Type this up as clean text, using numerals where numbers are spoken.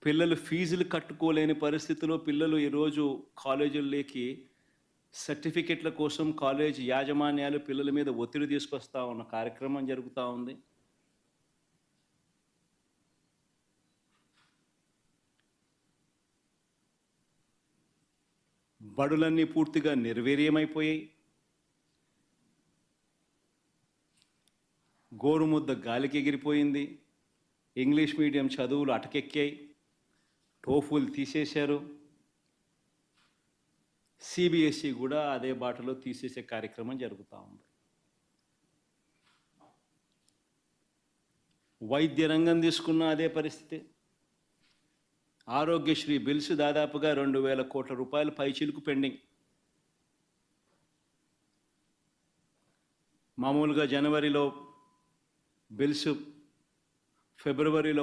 పిల్లలు ఫీజులు కట్టుకోలేని పరిస్థితిలో పిల్లలు ఈరోజు కాలేజీల్లోకి సర్టిఫికెట్ల కోసం కాలేజ్ యాజమాన్యాలు పిల్లల మీద ఒత్తిడి తీసుకొస్తా ఉన్న కార్యక్రమం జరుగుతూ ఉంది. బడులన్నీ పూర్తిగా నిర్వీర్యమైపోయాయి. గోరుముద్ద గాలికి ఎగిరిపోయింది. ఇంగ్లీష్ మీడియం చదువులు అటకెక్కాయి. టోఫుల్ తీసేశారు. సిబిఎస్ఈ కూడా అదే బాటలో తీసేసే కార్యక్రమం జరుగుతూ ఉంది. వైద్య రంగం తీసుకున్న అదే పరిస్థితి. ఆరోగ్యశ్రీ బిల్స్ దాదాపుగా 2,000 కోట్ల రూపాయల పైచిలుకు పెండింగ్. మామూలుగా జనవరిలో బిల్స్, ఫిబ్రవరిలో